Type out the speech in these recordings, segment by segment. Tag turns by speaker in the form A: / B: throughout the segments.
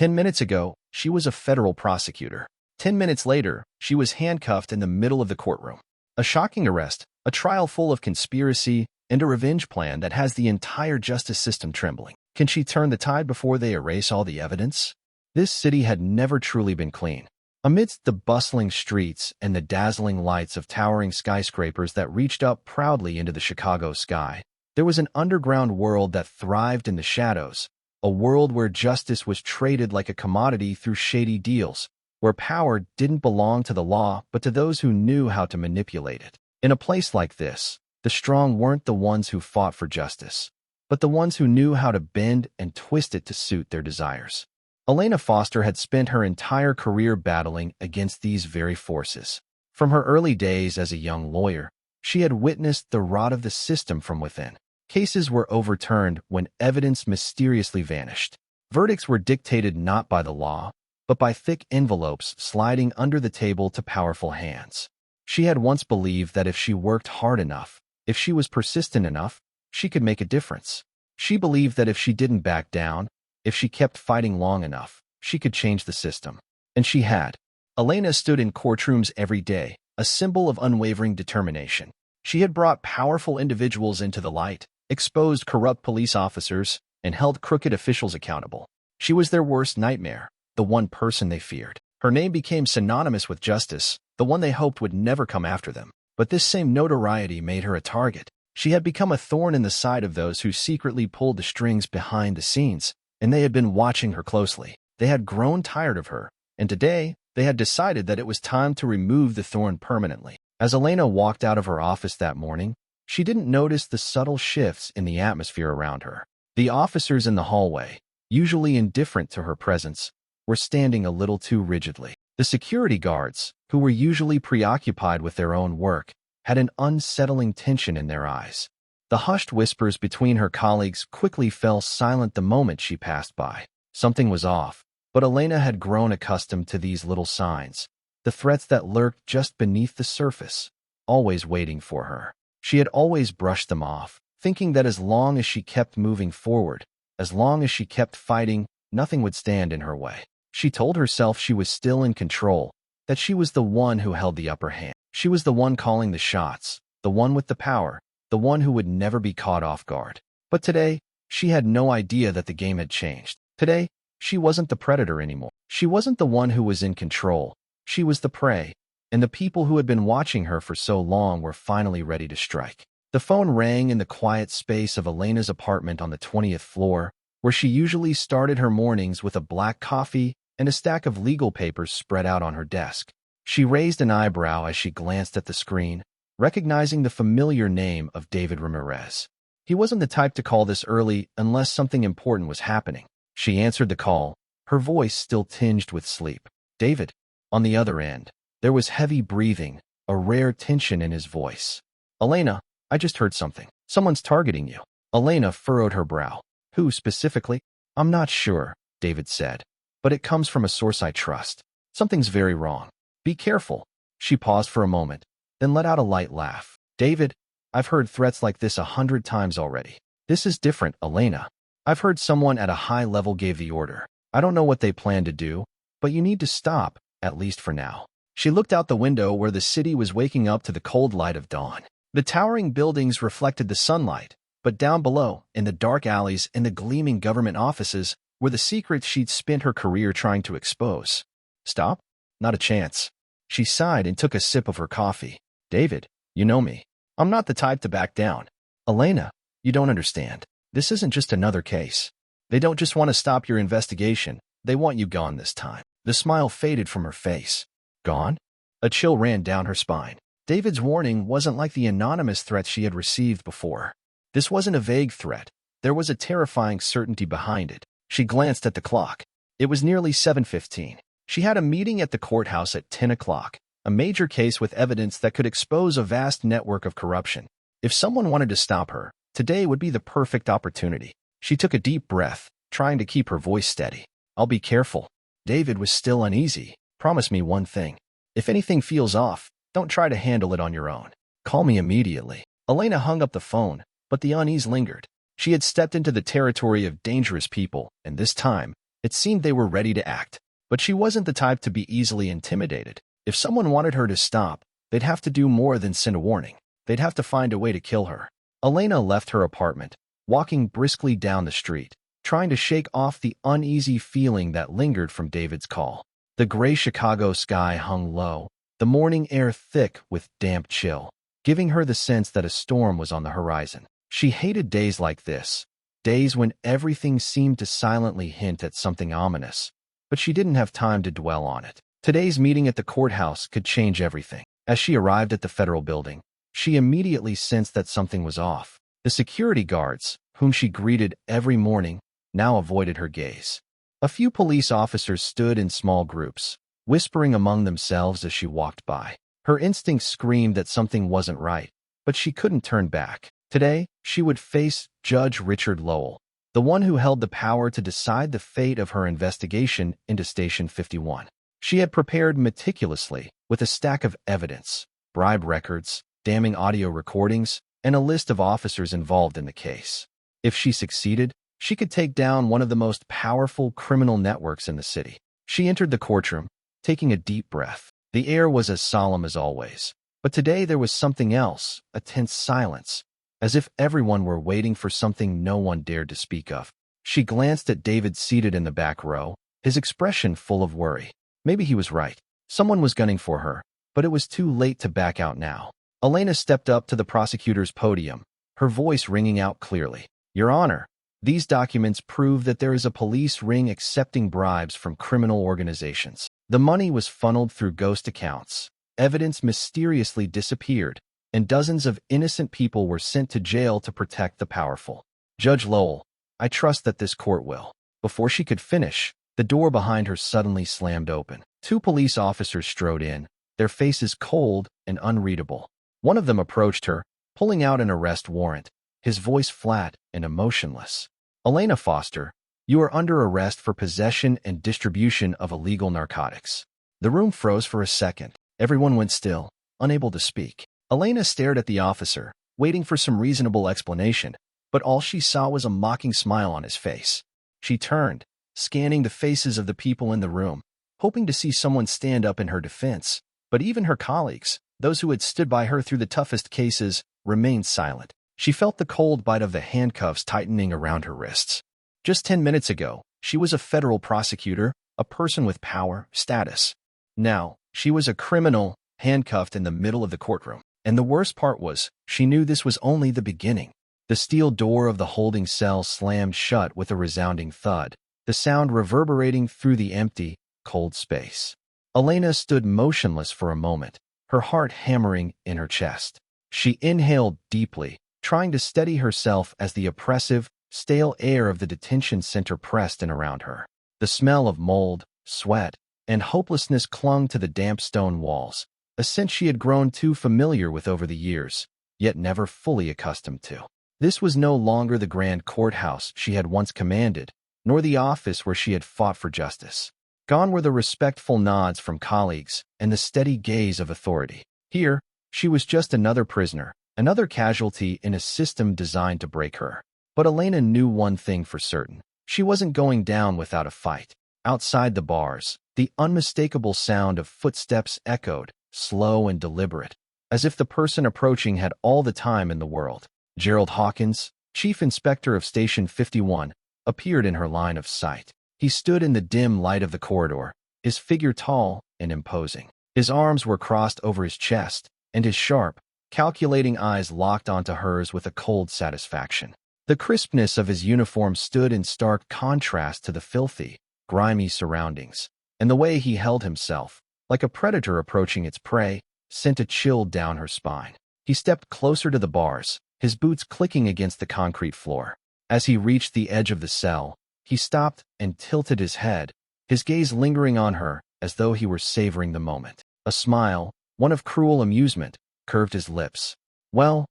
A: 10 minutes ago, she was a federal prosecutor. 10 minutes later, she was handcuffed in the middle of the courtroom. A shocking arrest, a trial full of conspiracy, and a revenge plan that has the entire justice system trembling. Can she turn the tide before they erase all the evidence? This city had never truly been clean. Amidst the bustling streets and the dazzling lights of towering skyscrapers that reached up proudly into the Chicago sky, there was an underground world that thrived in the shadows, a world where justice was traded like a commodity through shady deals, where power didn't belong to the law but to those who knew how to manipulate it. In a place like this, the strong weren't the ones who fought for justice, but the ones who knew how to bend and twist it to suit their desires. Elena Foster had spent her entire career battling against these very forces. From her early days as a young lawyer, she had witnessed the rot of the system from within. Cases were overturned when evidence mysteriously vanished. Verdicts were dictated not by the law, but by thick envelopes sliding under the table to powerful hands. She had once believed that if she worked hard enough, if she was persistent enough, she could make a difference. She believed that if she didn't back down, if she kept fighting long enough, she could change the system. And she had. Elena stood in courtrooms every day, a symbol of unwavering determination. She had brought powerful individuals into the light, exposed corrupt police officers, and held crooked officials accountable. She was their worst nightmare, the one person they feared. Her name became synonymous with justice, the one they hoped would never come after them. But this same notoriety made her a target. She had become a thorn in the side of those who secretly pulled the strings behind the scenes, and they had been watching her closely. They had grown tired of her, and today they had decided that it was time to remove the thorn permanently. As Elena walked out of her office that morning, she didn't notice the subtle shifts in the atmosphere around her. The officers in the hallway, usually indifferent to her presence, were standing a little too rigidly. The security guards, who were usually preoccupied with their own work, had an unsettling tension in their eyes. The hushed whispers between her colleagues quickly fell silent the moment she passed by. Something was off, but Elena had grown accustomed to these little signs, the threats that lurked just beneath the surface, always waiting for her. She had always brushed them off, thinking that as long as she kept moving forward, as long as she kept fighting, nothing would stand in her way. She told herself she was still in control, that she was the one who held the upper hand. She was the one calling the shots, the one with the power, the one who would never be caught off guard. But today, she had no idea that the game had changed. Today, she wasn't the predator anymore. She wasn't the one who was in control. She was the prey, and the people who had been watching her for so long were finally ready to strike. The phone rang in the quiet space of Elena's apartment on the 20th floor, where she usually started her mornings with a black coffee and a stack of legal papers spread out on her desk. She raised an eyebrow as she glanced at the screen, recognizing the familiar name of David Ramirez. He wasn't the type to call this early unless something important was happening. She answered the call, her voice still tinged with sleep. David. On the other end, there was heavy breathing, a rare tension in his voice. Elena, I just heard something. Someone's targeting you. Elena furrowed her brow. Who specifically? I'm not sure, David said, but it comes from a source I trust. Something's very wrong. Be careful. She paused for a moment, then let out a light laugh. David, I've heard threats like this 100 times already. This is different, Elena. I've heard someone at a high level gave the order. I don't know what they plan to do, but you need to stop, at least for now. She looked out the window where the city was waking up to the cold light of dawn. The towering buildings reflected the sunlight, but down below, in the dark alleys and the gleaming government offices, were the secrets she'd spent her career trying to expose. Stop? Not a chance. She sighed and took a sip of her coffee. David, you know me. I'm not the type to back down. Elena, you don't understand. This isn't just another case. They don't just want to stop your investigation. They want you gone this time. The smile faded from her face. Gone? A chill ran down her spine. David's warning wasn't like the anonymous threats she had received before. This wasn't a vague threat. There was a terrifying certainty behind it. She glanced at the clock. It was nearly 7:15. She had a meeting at the courthouse at 10 o'clock, a major case with evidence that could expose a vast network of corruption. If someone wanted to stop her, today would be the perfect opportunity. She took a deep breath, trying to keep her voice steady. I'll be careful. David was still uneasy. Promise me one thing. If anything feels off, don't try to handle it on your own. Call me immediately. Elena hung up the phone, but the unease lingered. She had stepped into the territory of dangerous people, and this time, It seemed they were ready to act. But she wasn't the type to be easily intimidated. If someone wanted her to stop, they'd have to do more than send a warning. They'd have to find a way to kill her. Elena left her apartment, walking briskly down the street, trying to shake off the uneasy feeling that lingered from David's call. The gray Chicago sky hung low, the morning air thick with damp chill, giving her the sense that a storm was on the horizon. She hated days like this, days when everything seemed to silently hint at something ominous. But she didn't have time to dwell on it. Today's meeting at the courthouse could change everything. As she arrived at the federal building, she immediately sensed that something was off. The security guards, whom she greeted every morning, now avoided her gaze. A few police officers stood in small groups, whispering among themselves as she walked by. Her instincts screamed that something wasn't right, but she couldn't turn back. Today, she would face Judge Richard Lowell, the one who held the power to decide the fate of her investigation into Station 51. She had prepared meticulously, with a stack of evidence, bribe records, damning audio recordings, and a list of officers involved in the case. If she succeeded, she could take down one of the most powerful criminal networks in the city. She entered the courtroom, taking a deep breath. The air was as solemn as always. But today there was something else, a tense silence, as if everyone were waiting for something no one dared to speak of. She glanced at David seated in the back row, his expression full of worry. Maybe he was right. Someone was gunning for her, but it was too late to back out now. Elena stepped up to the prosecutor's podium, her voice ringing out clearly. Your Honor, these documents prove that there is a police ring accepting bribes from criminal organizations. The money was funneled through ghost accounts. Evidence mysteriously disappeared, and dozens of innocent people were sent to jail to protect the powerful. Judge Lowell, I trust that this court will. Before she could finish, the door behind her suddenly slammed open. Two police officers strode in, their faces cold and unreadable. One of them approached her, pulling out an arrest warrant, his voice flat and emotionless. Elena Foster, you are under arrest for possession and distribution of illegal narcotics. The room froze for a second. Everyone went still, unable to speak. Elena stared at the officer, waiting for some reasonable explanation, but all she saw was a mocking smile on his face. She turned, scanning the faces of the people in the room, hoping to see someone stand up in her defense. But even her colleagues, those who had stood by her through the toughest cases, remained silent. She felt the cold bite of the handcuffs tightening around her wrists. Just 10 minutes ago, she was a federal prosecutor, a person with power, status. Now, she was a criminal, handcuffed in the middle of the courtroom. And the worst part was, she knew this was only the beginning. The steel door of the holding cell slammed shut with a resounding thud, the sound reverberating through the empty, cold space. Elena stood motionless for a moment, her heart hammering in her chest. She inhaled deeply, trying to steady herself as the oppressive, stale air of the detention center pressed in around her. The smell of mold, sweat, and hopelessness clung to the damp stone walls, a scent she had grown too familiar with over the years, yet never fully accustomed to. This was no longer the grand courthouse she had once commanded, nor the office where she had fought for justice. Gone were the respectful nods from colleagues and the steady gaze of authority. Here, she was just another prisoner, another casualty in a system designed to break her. But Elena knew one thing for certain. She wasn't going down without a fight. Outside the bars, the unmistakable sound of footsteps echoed, slow and deliberate, as if the person approaching had all the time in the world. Gerald Hawkins, chief inspector of Station 51, appeared in her line of sight. He stood in the dim light of the corridor, his figure tall and imposing. His arms were crossed over his chest, and his sharp, calculating eyes locked onto hers with a cold satisfaction. The crispness of his uniform stood in stark contrast to the filthy, grimy surroundings, and the way he held himself, like a predator approaching its prey, sent a chill down her spine. He stepped closer to the bars, his boots clicking against the concrete floor. As he reached the edge of the cell, he stopped and tilted his head, his gaze lingering on her as though he were savoring the moment. A smile, one of cruel amusement, curved his lips. Well,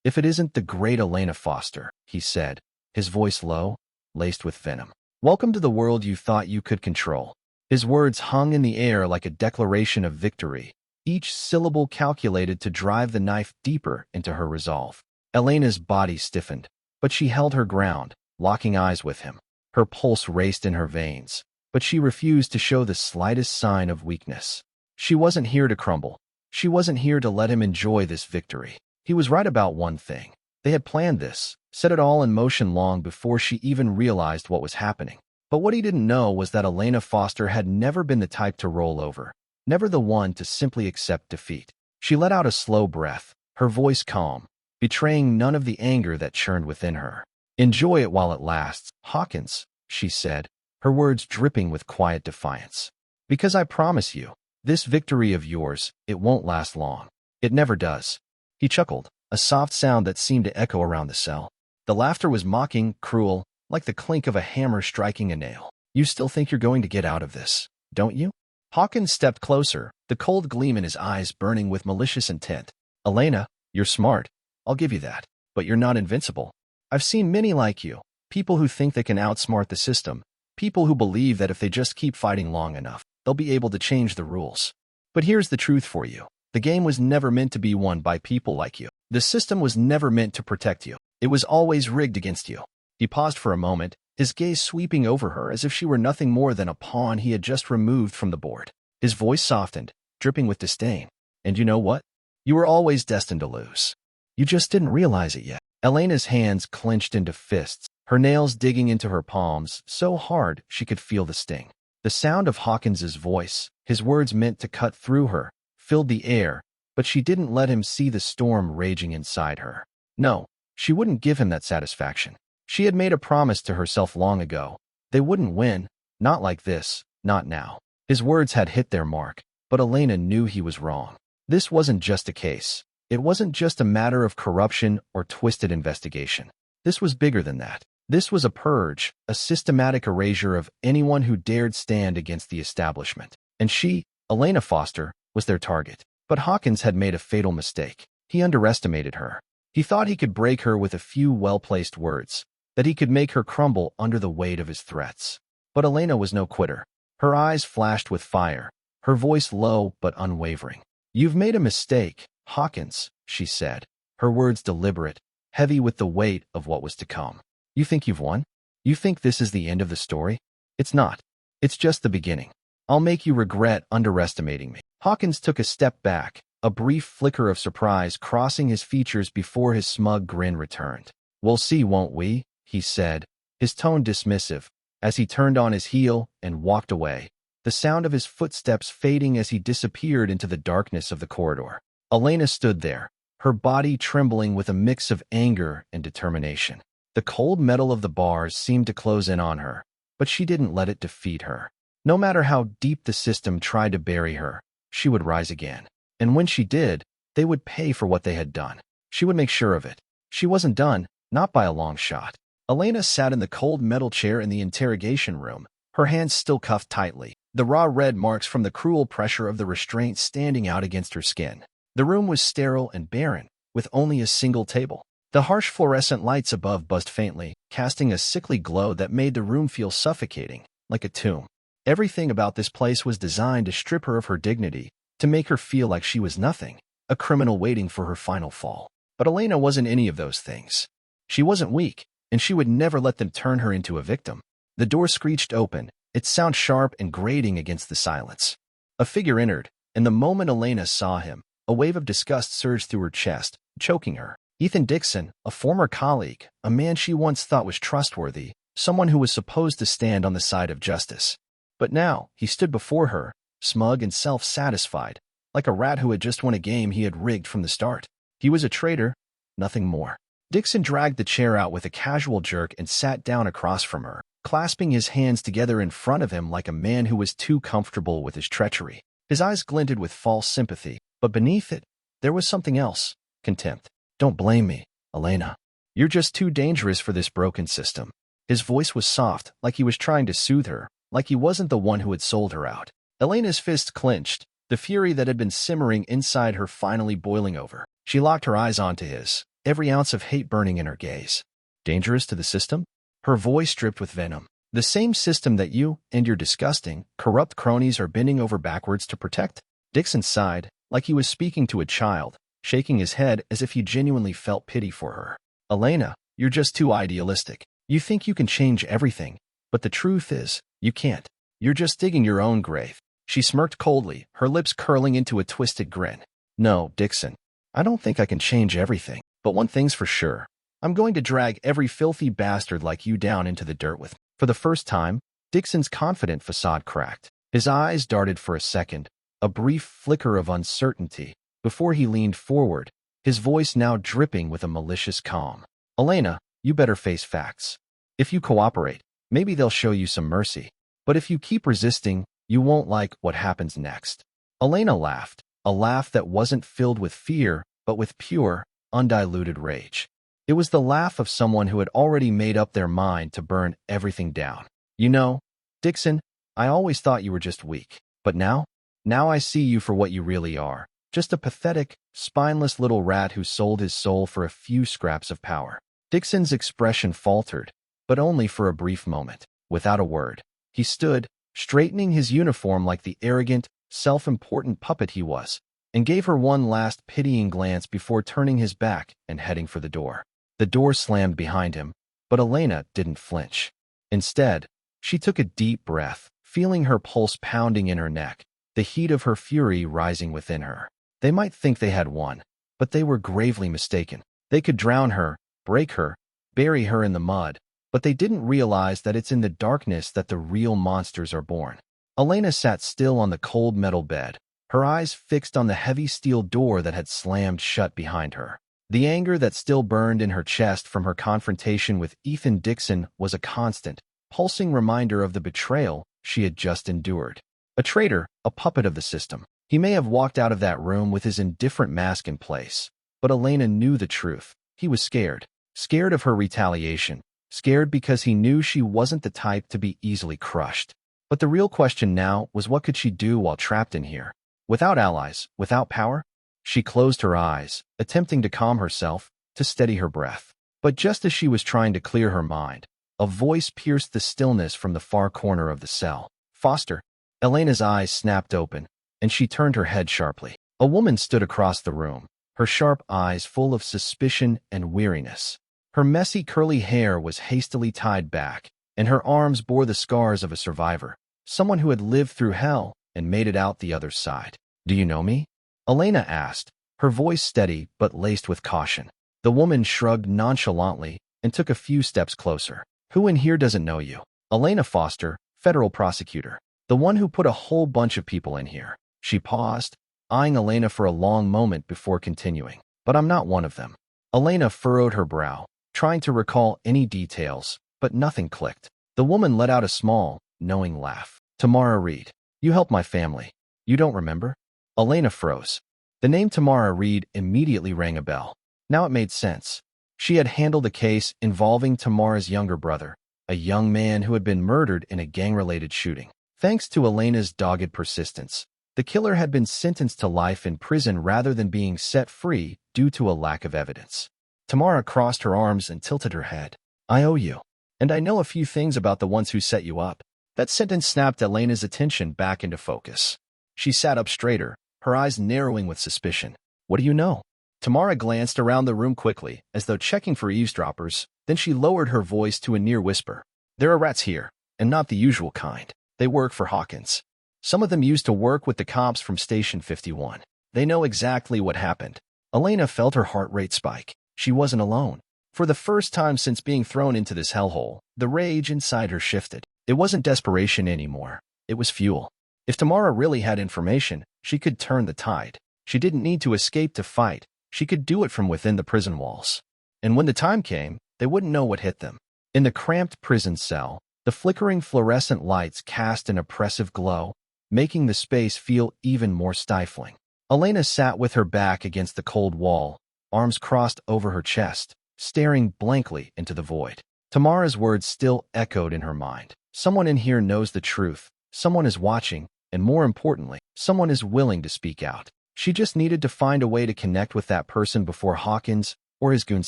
A: if it isn't the great Elena Foster, he said, his voice low, laced with venom. Welcome to the world you thought you could control. His words hung in the air like a declaration of victory, each syllable calculated to drive the knife deeper into her resolve. Elena's body stiffened, but she held her ground, locking eyes with him. Her pulse raced in her veins, but she refused to show the slightest sign of weakness. She wasn't here to crumble. She wasn't here to let him enjoy this victory. He was right about one thing. They had planned this, set it all in motion long before she even realized what was happening. But what he didn't know was that Elena Foster had never been the type to roll over, never the one to simply accept defeat. She let out a slow breath, her voice calm, betraying none of the anger that churned within her. "Enjoy it while it lasts, Hawkins," she said, her words dripping with quiet defiance. "Because I promise you, this victory of yours, it won't last long. It never does." He chuckled, a soft sound that seemed to echo around the cell. The laughter was mocking, cruel, like the clink of a hammer striking a nail. "You still think you're going to get out of this, don't you?" Hawkins stepped closer, the cold gleam in his eyes burning with malicious intent. "Elena, you're smart. I'll give you that. But you're not invincible. I've seen many like you, people who think they can outsmart the system, people who believe that if they just keep fighting long enough, they'll be able to change the rules. But here's the truth for you. The game was never meant to be won by people like you. The system was never meant to protect you. It was always rigged against you." He paused for a moment, his gaze sweeping over her as if she were nothing more than a pawn he had just removed from the board. His voice softened, dripping with disdain. "And you know what? You were always destined to lose. You just didn't realize it yet." Elena's hands clenched into fists, her nails digging into her palms so hard she could feel the sting. The sound of Hawkins's voice, his words meant to cut through her, filled the air, but she didn't let him see the storm raging inside her. No, she wouldn't give him that satisfaction. She had made a promise to herself long ago. They wouldn't win, not like this, not now. His words had hit their mark, but Elena knew he was wrong. This wasn't just a case. It wasn't just a matter of corruption or twisted investigation. This was bigger than that. This was a purge, a systematic erasure of anyone who dared stand against the establishment. And she, Elena Foster, was their target. But Hawkins had made a fatal mistake. He underestimated her. He thought he could break her with a few well-placed words, that he could make her crumble under the weight of his threats. But Elena was no quitter. Her eyes flashed with fire, her voice low but unwavering. "You've made a mistake, Hawkins," she said, her words deliberate, heavy with the weight of what was to come. "You think you've won? You think this is the end of the story? It's not. It's just the beginning. I'll make you regret underestimating me." Hawkins took a step back, a brief flicker of surprise crossing his features before his smug grin returned. "We'll see, won't we?" he said, his tone dismissive, as he turned on his heel and walked away, the sound of his footsteps fading as he disappeared into the darkness of the corridor. Elena stood there, her body trembling with a mix of anger and determination. The cold metal of the bars seemed to close in on her, but she didn't let it defeat her. No matter how deep the system tried to bury her, she would rise again. And when she did, they would pay for what they had done. She would make sure of it. She wasn't done, not by a long shot. Elena sat in the cold metal chair in the interrogation room, her hands still cuffed tightly, the raw red marks from the cruel pressure of the restraint standing out against her skin. The room was sterile and barren, with only a single table. The harsh fluorescent lights above buzzed faintly, casting a sickly glow that made the room feel suffocating, like a tomb. Everything about this place was designed to strip her of her dignity, to make her feel like she was nothing, a criminal waiting for her final fall. But Elena wasn't any of those things. She wasn't weak, and she would never let them turn her into a victim. The door screeched open, its sound sharp and grating against the silence. A figure entered, and the moment Elena saw him, a wave of disgust surged through her chest, choking her. Ethan Dixon, a former colleague, a man she once thought was trustworthy, someone who was supposed to stand on the side of justice. But now, he stood before her, smug and self-satisfied, like a rat who had just won a game he had rigged from the start. He was a traitor, nothing more. Dixon dragged the chair out with a casual jerk and sat down across from her, clasping his hands together in front of him like a man who was too comfortable with his treachery. His eyes glinted with false sympathy, but beneath it, there was something else, contempt. "Don't blame me, Elena. You're just too dangerous for this broken system." His voice was soft, like he was trying to soothe her, like he wasn't the one who had sold her out. Elena's fists clenched, the fury that had been simmering inside her finally boiling over. She locked her eyes onto his, every ounce of hate burning in her gaze. "Dangerous to the system?" Her voice dripped with venom. "The same system that you and your disgusting, corrupt cronies are bending over backwards to protect?" Dixon sighed, like he was speaking to a child, shaking his head as if he genuinely felt pity for her. "Elena, you're just too idealistic. You think you can change everything, But the truth is, you can't. You're just digging your own grave. She smirked coldly, her lips curling into a twisted grin. No, Dixon. I don't think I can change everything. But one thing's for sure. I'm going to drag every filthy bastard like you down into the dirt with me. For the first time, Dixon's confident facade cracked. His eyes darted for a second, a brief flicker of uncertainty, before he leaned forward, his voice now dripping with a malicious calm. Elena, you better face facts. If you cooperate, maybe they'll show you some mercy. But if you keep resisting, you won't like what happens next. Elena laughed, a laugh that wasn't filled with fear, but with pure, undiluted rage. It was the laugh of someone who had already made up their mind to burn everything down. You know, Dixon, I always thought you were just weak. But now I see you for what you really are. Just a pathetic, spineless little rat who sold his soul for a few scraps of power. Dixon's expression faltered, but only for a brief moment. Without a word, he stood, straightening his uniform like the arrogant, self-important puppet he was, and gave her one last pitying glance before turning his back and heading for the door. The door slammed behind him, but Elena didn't flinch. Instead, she took a deep breath, feeling her pulse pounding in her neck, the heat of her fury rising within her. They might think they had won, but they were gravely mistaken. They could drown her, break her, bury her in the mud, but they didn't realize that it's in the darkness that the real monsters are born. Elena sat still on the cold metal bed, her eyes fixed on the heavy steel door that had slammed shut behind her. The anger that still burned in her chest from her confrontation with Ethan Dixon was a constant, pulsing reminder of the betrayal she had just endured. A traitor, a puppet of the system. He may have walked out of that room with his indifferent mask in place, but Elena knew the truth. He was scared. Scared of her retaliation. Scared because he knew she wasn't the type to be easily crushed. But the real question now was, what could she do while trapped in here? Without allies, without power? She closed her eyes, attempting to calm herself, to steady her breath. But just as she was trying to clear her mind, a voice pierced the stillness from the far corner of the cell. Foster. Elena's eyes snapped open, and she turned her head sharply. A woman stood across the room, her sharp eyes full of suspicion and weariness. Her messy curly hair was hastily tied back, and her arms bore the scars of a survivor, someone who had lived through hell and made it out the other side. Do you know me? Elena asked, her voice steady but laced with caution. The woman shrugged nonchalantly and took a few steps closer. Who in here doesn't know you? Elena Foster, federal prosecutor. The one who put a whole bunch of people in here. She paused, eyeing Elena for a long moment before continuing. But I'm not one of them. Elena furrowed her brow, trying to recall any details, but nothing clicked. The woman let out a small, knowing laugh. Tamara Reed. You helped my family. You don't remember? Elena froze. The name Tamara Reed immediately rang a bell. Now it made sense. She had handled a case involving Tamara's younger brother, a young man who had been murdered in a gang-related shooting. Thanks to Elena's dogged persistence, the killer had been sentenced to life in prison rather than being set free due to a lack of evidence. Tamara crossed her arms and tilted her head. I owe you. And I know a few things about the ones who set you up. That sentence snapped Elena's attention back into focus. She sat up straighter, her eyes narrowing with suspicion. What do you know? Tamara glanced around the room quickly, as though checking for eavesdroppers, then she lowered her voice to a near whisper. There are rats here, and not the usual kind. They work for Hawkins. Some of them used to work with the cops from Station 51. They know exactly what happened. Elena felt her heart rate spike. She wasn't alone. For the first time since being thrown into this hellhole, the rage inside her shifted. It wasn't desperation anymore. It was fuel. If Tamara really had information, she could turn the tide. She didn't need to escape to fight. She could do it from within the prison walls. And when the time came, they wouldn't know what hit them. In the cramped prison cell, the flickering fluorescent lights cast an oppressive glow, making the space feel even more stifling. Elena sat with her back against the cold wall, arms crossed over her chest, staring blankly into the void. Tamara's words still echoed in her mind. Someone in here knows the truth, someone is watching, and more importantly, someone is willing to speak out. She just needed to find a way to connect with that person before Hawkins or his goons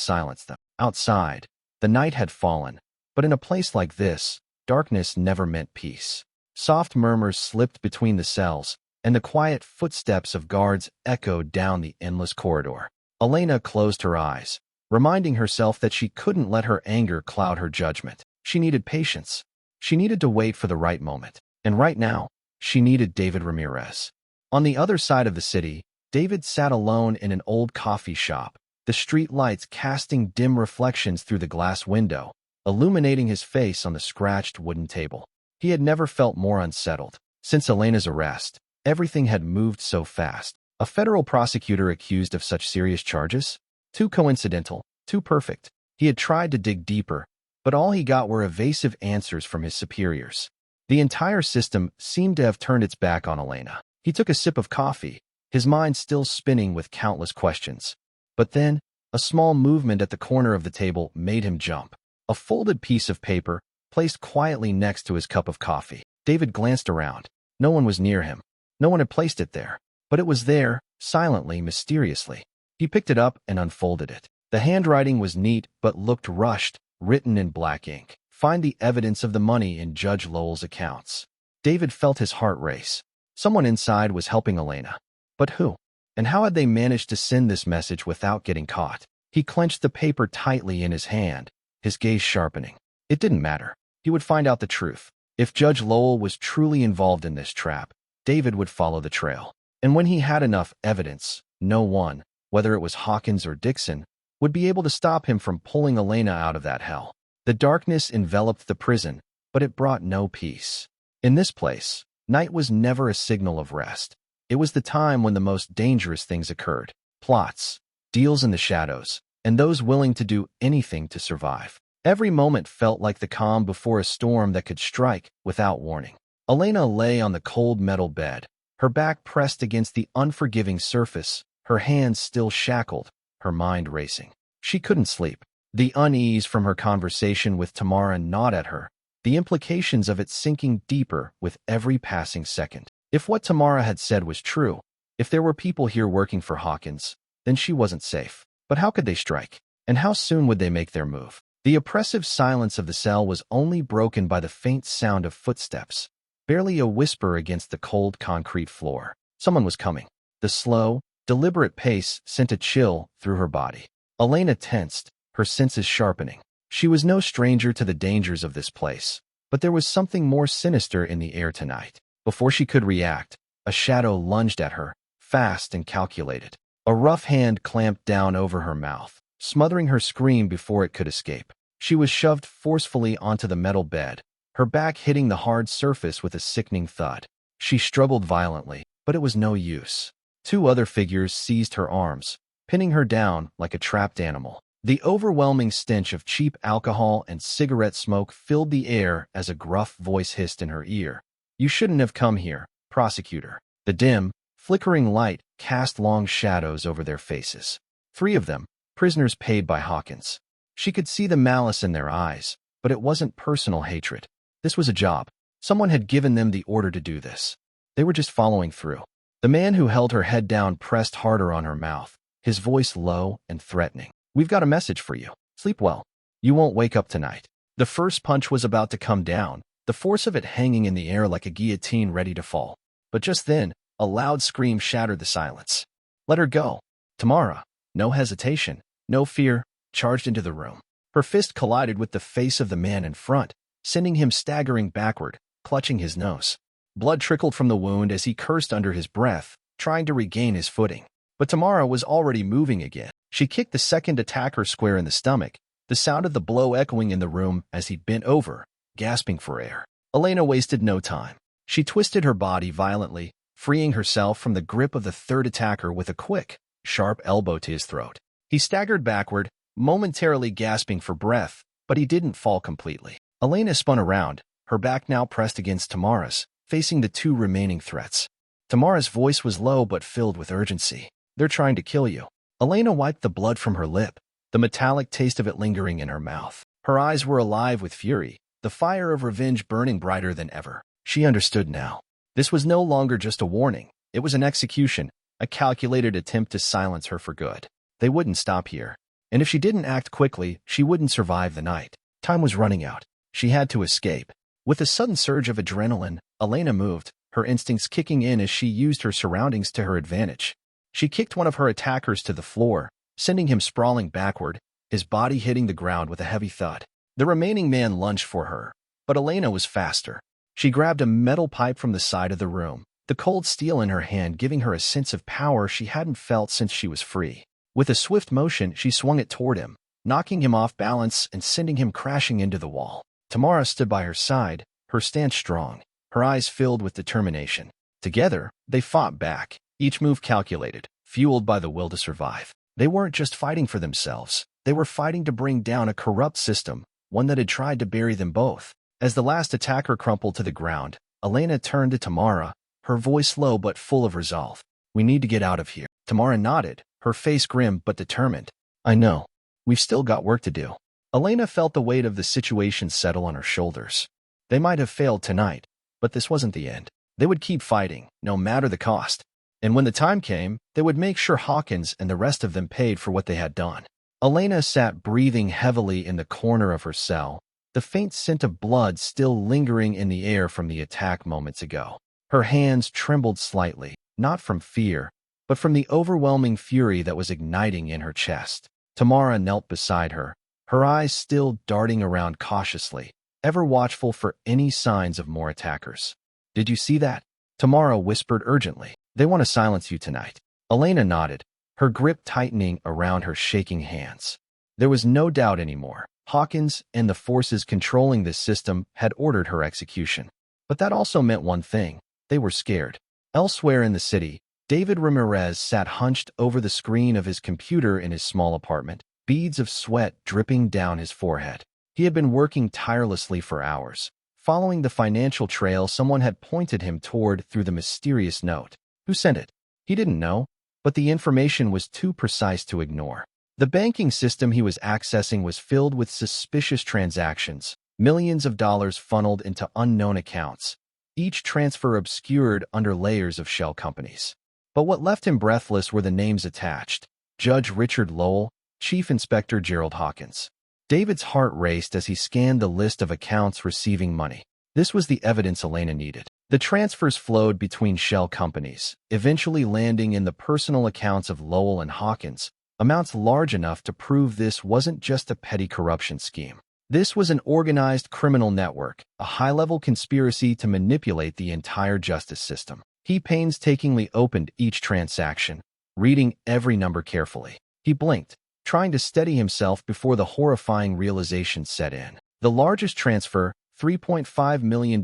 A: silenced them. Outside, the night had fallen, but in a place like this, darkness never meant peace. Soft murmurs slipped between the cells, and the quiet footsteps of guards echoed down the endless corridor. Elena closed her eyes, reminding herself that she couldn't let her anger cloud her judgment. She needed patience. She needed to wait for the right moment. And right now, she needed David Ramirez. On the other side of the city, David sat alone in an old coffee shop, the street lights casting dim reflections through the glass window, illuminating his face on the scratched wooden table. He had never felt more unsettled. Since Elena's arrest, everything had moved so fast. A federal prosecutor accused of such serious charges? Too coincidental, too perfect. He had tried to dig deeper, but all he got were evasive answers from his superiors. The entire system seemed to have turned its back on Elena. He took a sip of coffee, his mind still spinning with countless questions. But then, a small movement at the corner of the table made him jump. A folded piece of paper, placed quietly next to his cup of coffee. David glanced around. No one was near him. No one had placed it there. But it was there, silently, mysteriously. He picked it up and unfolded it. The handwriting was neat but looked rushed, written in black ink. Find the evidence of the money in Judge Lowell's accounts. David felt his heart race. Someone inside was helping Elena. But who? And how had they managed to send this message without getting caught? He clenched the paper tightly in his hand, his gaze sharpening. It didn't matter. He would find out the truth. If Judge Lowell was truly involved in this trap, David would follow the trail. And when he had enough evidence, no one, whether it was Hawkins or Dixon, would be able to stop him from pulling Elena out of that hell. The darkness enveloped the prison, but it brought no peace. In this place, night was never a signal of rest. It was the time when the most dangerous things occurred. Plots, deals in the shadows, and those willing to do anything to survive. Every moment felt like the calm before a storm that could strike without warning. Elena lay on the cold metal bed, her back pressed against the unforgiving surface, her hands still shackled, her mind racing. She couldn't sleep. The unease from her conversation with Tamara gnawed at her, the implications of it sinking deeper with every passing second. If what Tamara had said was true, if there were people here working for Hawkins, then she wasn't safe. But how could they strike? And how soon would they make their move? The oppressive silence of the cell was only broken by the faint sound of footsteps, barely a whisper against the cold concrete floor. Someone was coming. The slow, deliberate pace sent a chill through her body. Elena tensed, her senses sharpening. She was no stranger to the dangers of this place, but there was something more sinister in the air tonight. Before she could react, a shadow lunged at her, fast and calculated. A rough hand clamped down over her mouth, smothering her scream before it could escape. She was shoved forcefully onto the metal bed, her back hitting the hard surface with a sickening thud. She struggled violently, but it was no use. Two other figures seized her arms, pinning her down like a trapped animal. The overwhelming stench of cheap alcohol and cigarette smoke filled the air as a gruff voice hissed in her ear. "You shouldn't have come here, prosecutor." The dim, flickering light cast long shadows over their faces. 3 of them, prisoners paid by Hawkins. She could see the malice in their eyes, but it wasn't personal hatred. This was a job. Someone had given them the order to do this. They were just following through. The man who held her head down pressed harder on her mouth, his voice low and threatening. "We've got a message for you. Sleep well. You won't wake up tonight." The first punch was about to come down, the force of it hanging in the air like a guillotine ready to fall. But just then, a loud scream shattered the silence. "Let her go." Tamara, no hesitation, no fear, charged into the room. Her fist collided with the face of the man in front, sending him staggering backward, clutching his nose. Blood trickled from the wound as he cursed under his breath, trying to regain his footing. But Tamara was already moving again. She kicked the second attacker square in the stomach, the sound of the blow echoing in the room as he bent over, gasping for air. Elena wasted no time. She twisted her body violently, freeing herself from the grip of the third attacker with a quick, sharp elbow to his throat. He staggered backward, momentarily gasping for breath, but he didn't fall completely. Elena spun around, her back now pressed against Tamara's, facing the 2 remaining threats. Tamara's voice was low but filled with urgency. "They're trying to kill you." Elena wiped the blood from her lip, the metallic taste of it lingering in her mouth. Her eyes were alive with fury, the fire of revenge burning brighter than ever. She understood now. This was no longer just a warning. It was an execution, a calculated attempt to silence her for good. They wouldn't stop here. And if she didn't act quickly, she wouldn't survive the night. Time was running out. She had to escape. With a sudden surge of adrenaline, Elena moved, her instincts kicking in as she used her surroundings to her advantage. She kicked one of her attackers to the floor, sending him sprawling backward, his body hitting the ground with a heavy thud. The remaining man lunged for her, But Elena was faster. She grabbed a metal pipe from the side of the room, the cold steel in her hand giving her a sense of power she hadn't felt since she was free. With a swift motion, she swung it toward him, knocking him off balance and sending him crashing into the wall. Tamara stood by her side, her stance strong, her eyes filled with determination. Together, they fought back, each move calculated, fueled by the will to survive. They weren't just fighting for themselves. They were fighting to bring down a corrupt system, one that had tried to bury them both. As the last attacker crumpled to the ground, Elena turned to Tamara, her voice low but full of resolve. "We need to get out of here." Tamara nodded, her face grim but determined. "I know. We've still got work to do." Elena felt the weight of the situation settle on her shoulders. They might have failed tonight, but this wasn't the end. They would keep fighting, no matter the cost. And when the time came, they would make sure Hawkins and the rest of them paid for what they had done. Elena sat breathing heavily in the corner of her cell, the faint scent of blood still lingering in the air from the attack moments ago. Her hands trembled slightly, not from fear, but from the overwhelming fury that was igniting in her chest. Tamara knelt beside her, her eyes still darting around cautiously, ever watchful for any signs of more attackers. "Did you see that?" Tamara whispered urgently. "They want to silence you tonight." Elena nodded, her grip tightening around her shaking hands. There was no doubt anymore. Hawkins and the forces controlling this system had ordered her execution. But that also meant one thing. They were scared. Elsewhere in the city, David Ramirez sat hunched over the screen of his computer in his small apartment, beads of sweat dripping down his forehead. He had been working tirelessly for hours, following the financial trail someone had pointed him toward through the mysterious note. Who sent it? He didn't know, but the information was too precise to ignore. The banking system he was accessing was filled with suspicious transactions, millions of dollars funneled into unknown accounts, each transfer obscured under layers of shell companies. But what left him breathless were the names attached: Judge Richard Lowell, Chief Inspector Gerald Hawkins. David's heart raced as he scanned the list of accounts receiving money. This was the evidence Elena needed. The transfers flowed between shell companies, eventually landing in the personal accounts of Lowell and Hawkins, amounts large enough to prove this wasn't just a petty corruption scheme. This was an organized criminal network, a high-level conspiracy to manipulate the entire justice system. He painstakingly opened each transaction, reading every number carefully. He blinked, trying to steady himself before the horrifying realization set in. The largest transfer, $3.5 million,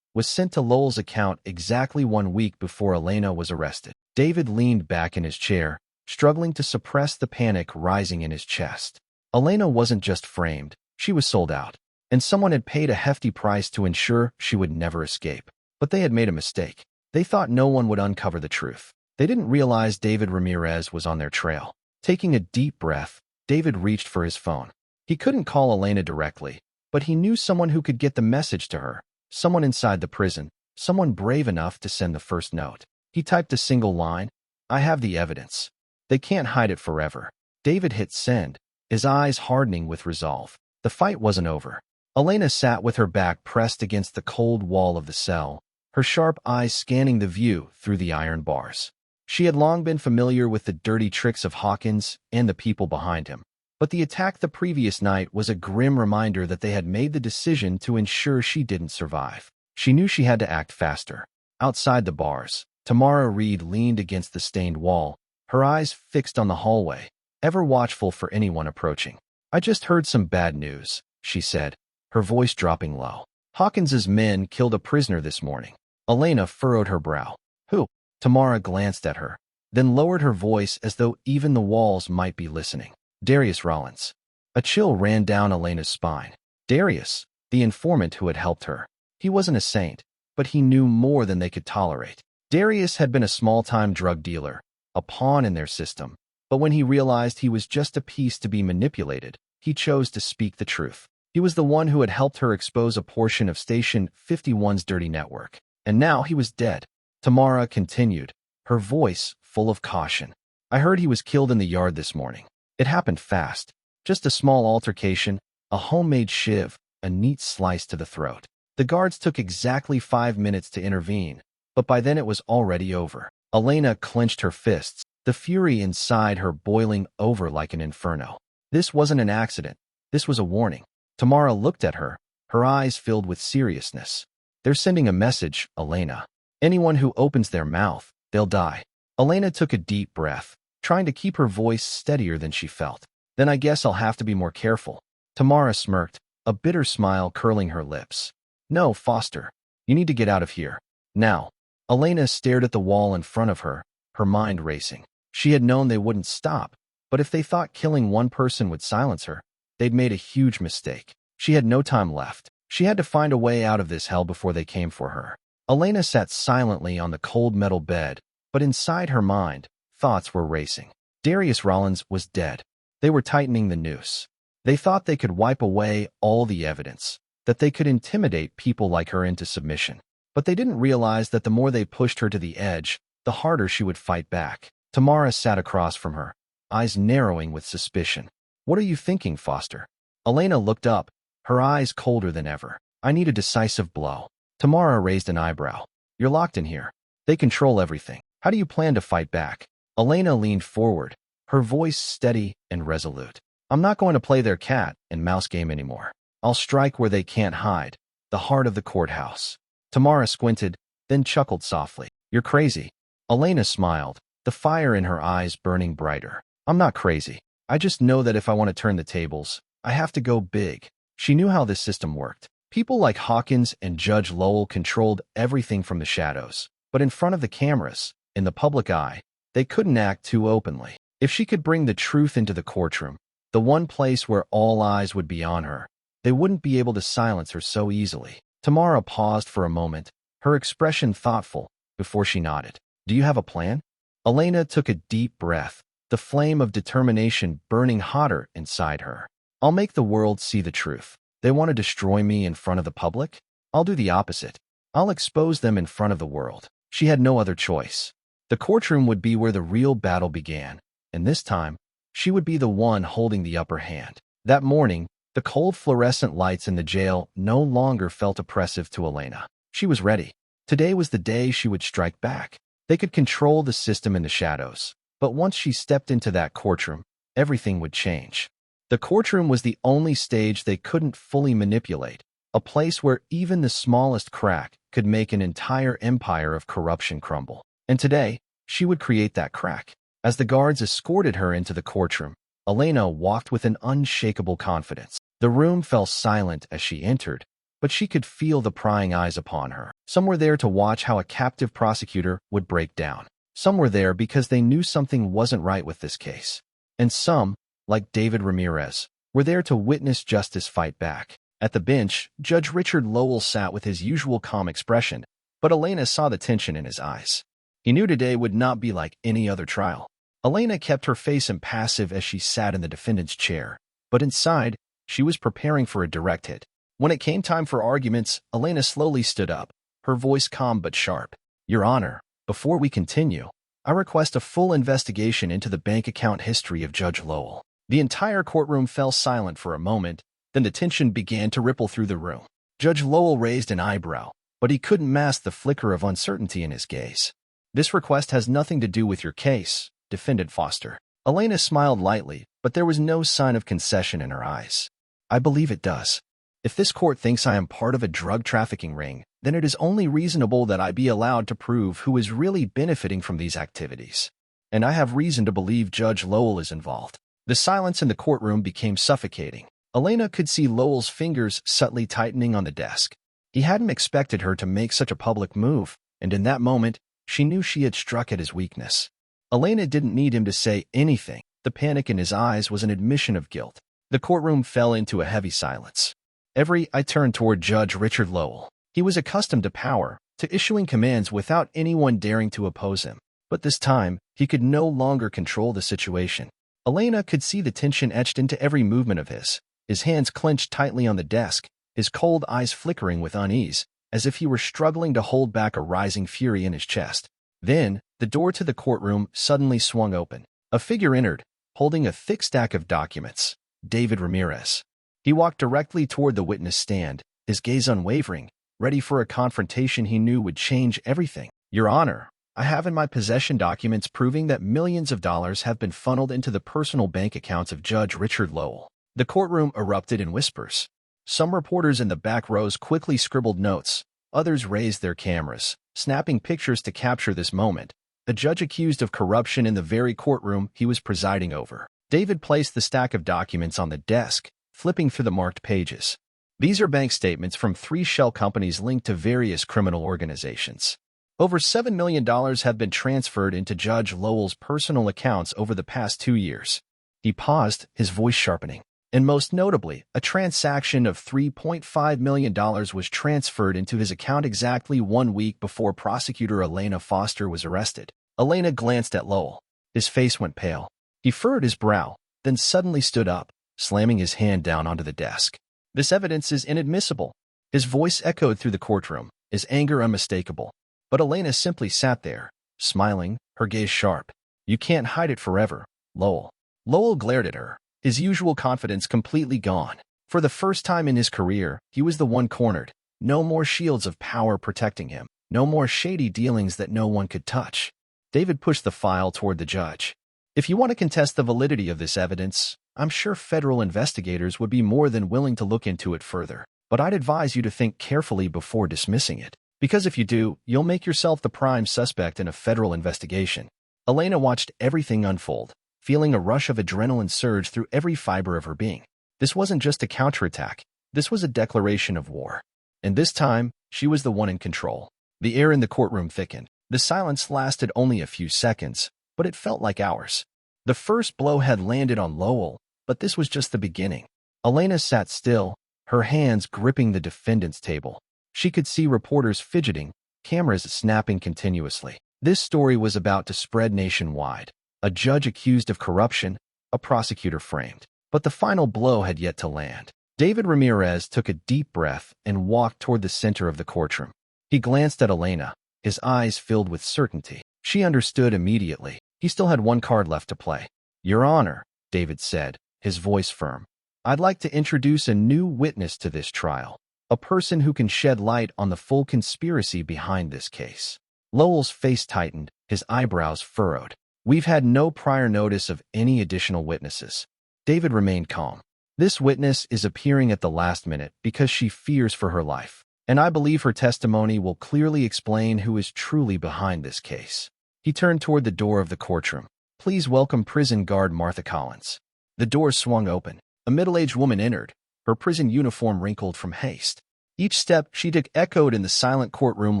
A: was sent to Lowell's account exactly 1 week before Elena was arrested. David leaned back in his chair, struggling to suppress the panic rising in his chest. Elena wasn't just framed, she was sold out, and someone had paid a hefty price to ensure she would never escape. But they had made a mistake. They thought no one would uncover the truth. They didn't realize David Ramirez was on their trail. Taking a deep breath, David reached for his phone. He couldn't call Elena directly, but he knew someone who could get the message to her, someone inside the prison, someone brave enough to send the first note. He typed a single line, "I have the evidence. They can't hide it forever." David hit send, his eyes hardening with resolve. The fight wasn't over. Elena sat with her back pressed against the cold wall of the cell, her sharp eyes scanning the view through the iron bars. She had long been familiar with the dirty tricks of Hawkins and the people behind him, but the attack the previous night was a grim reminder that they had made the decision to ensure she didn't survive. She knew she had to act faster. Outside the bars, Tamara Reed leaned against the stained wall, her eyes fixed on the hallway, ever watchful for anyone approaching. "I just heard some bad news," she said, her voice dropping low. "Hawkins's men killed a prisoner this morning." Elena furrowed her brow. "Who?" Tamara glanced at her, then lowered her voice as though even the walls might be listening. "Darius Rollins." A chill ran down Elena's spine. Darius, the informant who had helped her. He wasn't a saint, but he knew more than they could tolerate. Darius had been a small-time drug dealer, a pawn in their system, but when he realized he was just a piece to be manipulated, he chose to speak the truth. He was the one who had helped her expose a portion of Station 51's dirty network. And now he was dead. Tamara continued, her voice full of caution. "I heard he was killed in the yard this morning. It happened fast. Just a small altercation, a homemade shiv, a neat slice to the throat. The guards took exactly 5 minutes to intervene, but by then it was already over." Elena clenched her fists, the fury inside her boiling over like an inferno. This wasn't an accident. This was a warning. Tamara looked at her, her eyes filled with seriousness. "They're sending a message, Elena. Anyone who opens their mouth, they'll die." Elena took a deep breath, trying to keep her voice steadier than she felt. "Then I guess I'll have to be more careful." Tamara smirked, a bitter smile curling her lips. "No, Foster. You need to get out of here. Now." Elena stared at the wall in front of her, her mind racing. She had known they wouldn't stop, but if they thought killing one person would silence her, they'd made a huge mistake. She had no time left. She had to find a way out of this hell before they came for her. Elena sat silently on the cold metal bed, but inside her mind, thoughts were racing. Darius Rollins was dead. They were tightening the noose. They thought they could wipe away all the evidence, that they could intimidate people like her into submission. But they didn't realize that the more they pushed her to the edge, the harder she would fight back. Tamara sat across from her, eyes narrowing with suspicion. "What are you thinking, Foster?" Elena looked up, her eyes colder than ever. "I need a decisive blow." Tamara raised an eyebrow. "You're locked in here. They control everything. How do you plan to fight back?" Elena leaned forward, her voice steady and resolute. "I'm not going to play their cat and mouse game anymore. I'll strike where they can't hide, the heart of the courthouse." Tamara squinted, then chuckled softly. "You're crazy." Elena smiled, the fire in her eyes burning brighter. "I'm not crazy. I just know that if I want to turn the tables, I have to go big." She knew how this system worked. People like Hawkins and Judge Lowell controlled everything from the shadows. But in front of the cameras, in the public eye, they couldn't act too openly. If she could bring the truth into the courtroom, the one place where all eyes would be on her, they wouldn't be able to silence her so easily. Tamara paused for a moment, her expression thoughtful, before she nodded. "Do you have a plan?" Elena took a deep breath, the flame of determination burning hotter inside her. "I'll make the world see the truth. They want to destroy me in front of the public? I'll do the opposite. I'll expose them in front of the world." She had no other choice. The courtroom would be where the real battle began, and this time, she would be the one holding the upper hand. That morning, the cold fluorescent lights in the jail no longer felt oppressive to Elena. She was ready. Today was the day she would strike back. They could control the system in the shadows, but once she stepped into that courtroom, everything would change. The courtroom was the only stage they couldn't fully manipulate, a place where even the smallest crack could make an entire empire of corruption crumble. And today, she would create that crack. As the guards escorted her into the courtroom, Elena walked with an unshakable confidence. The room fell silent as she entered, but she could feel the prying eyes upon her. Some were there to watch how a captive prosecutor would break down. Some were there because they knew something wasn't right with this case. And some, like David Ramirez, were there to witness justice fight back. At the bench, Judge Richard Lowell sat with his usual calm expression, but Elena saw the tension in his eyes. He knew today would not be like any other trial. Elena kept her face impassive as she sat in the defendant's chair, but inside, she was preparing for a direct hit. When it came time for arguments, Elena slowly stood up, her voice calm but sharp. "Your Honor, before we continue, I request a full investigation into the bank account history of Judge Lowell." The entire courtroom fell silent for a moment, then the tension began to ripple through the room. Judge Lowell raised an eyebrow, but he couldn't mask the flicker of uncertainty in his gaze. "This request has nothing to do with your case," defended Foster. Elena smiled lightly, but there was no sign of concession in her eyes. "I believe it does. If this court thinks I am part of a drug trafficking ring, then it is only reasonable that I be allowed to prove who is really benefiting from these activities. And I have reason to believe Judge Lowell is involved." The silence in the courtroom became suffocating. Elena could see Lowell's fingers subtly tightening on the desk. He hadn't expected her to make such a public move, and in that moment, she knew she had struck at his weakness. Elena didn't need him to say anything. The panic in his eyes was an admission of guilt. The courtroom fell into a heavy silence. I turned toward Judge Richard Lowell. He was accustomed to power, to issuing commands without anyone daring to oppose him. But this time, he could no longer control the situation. Elena could see the tension etched into every movement of his hands clenched tightly on the desk, his cold eyes flickering with unease, as if he were struggling to hold back a rising fury in his chest. Then, the door to the courtroom suddenly swung open. A figure entered, holding a thick stack of documents. David Ramirez. He walked directly toward the witness stand, his gaze unwavering, ready for a confrontation he knew would change everything. "Your Honor, I have in my possession documents proving that millions of dollars have been funneled into the personal bank accounts of Judge Richard Lowell." The courtroom erupted in whispers. Some reporters in the back rows quickly scribbled notes. Others raised their cameras, snapping pictures to capture this moment. A judge accused of corruption in the very courtroom he was presiding over. David placed the stack of documents on the desk, flipping through the marked pages. These are bank statements from 3 shell companies linked to various criminal organizations. Over $7 million have been transferred into Judge Lowell's personal accounts over the past 2 years. He paused, his voice sharpening. And most notably, a transaction of $3.5 million was transferred into his account exactly 1 week before prosecutor Elena Foster was arrested. Elena glanced at Lowell. His face went pale. He furrowed his brow, then suddenly stood up, slamming his hand down onto the desk. This evidence is inadmissible. His voice echoed through the courtroom, his anger unmistakable. But Elena simply sat there, smiling, her gaze sharp. You can't hide it forever, Lowell. Lowell glared at her, his usual confidence completely gone. For the first time in his career, he was the one cornered. No more shields of power protecting him. No more shady dealings that no one could touch. David pushed the file toward the judge. If you want to contest the validity of this evidence, I'm sure federal investigators would be more than willing to look into it further. But I'd advise you to think carefully before dismissing it. Because if you do, you'll make yourself the prime suspect in a federal investigation. Elena watched everything unfold, feeling a rush of adrenaline surge through every fiber of her being. This wasn't just a counterattack. This was a declaration of war. And this time, she was the one in control. The air in the courtroom thickened. The silence lasted only a few seconds, but it felt like hours. The first blow had landed on Lowell, but this was just the beginning. Elena sat still, her hands gripping the defendant's table. She could see reporters fidgeting, cameras snapping continuously. This story was about to spread nationwide. A judge accused of corruption, a prosecutor framed. But the final blow had yet to land. David Ramirez took a deep breath and walked toward the center of the courtroom. He glanced at Elena, his eyes filled with certainty. She understood immediately. He still had one card left to play. Your Honor, David said, his voice firm. I'd like to introduce a new witness to this trial. A person who can shed light on the full conspiracy behind this case. Lowell's face tightened, his eyebrows furrowed. We've had no prior notice of any additional witnesses. David remained calm. This witness is appearing at the last minute because she fears for her life. And I believe her testimony will clearly explain who is truly behind this case. He turned toward the door of the courtroom. Please welcome prison guard Martha Collins. The door swung open. A middle-aged woman entered, her prison uniform wrinkled from haste. Each step she took echoed in the silent courtroom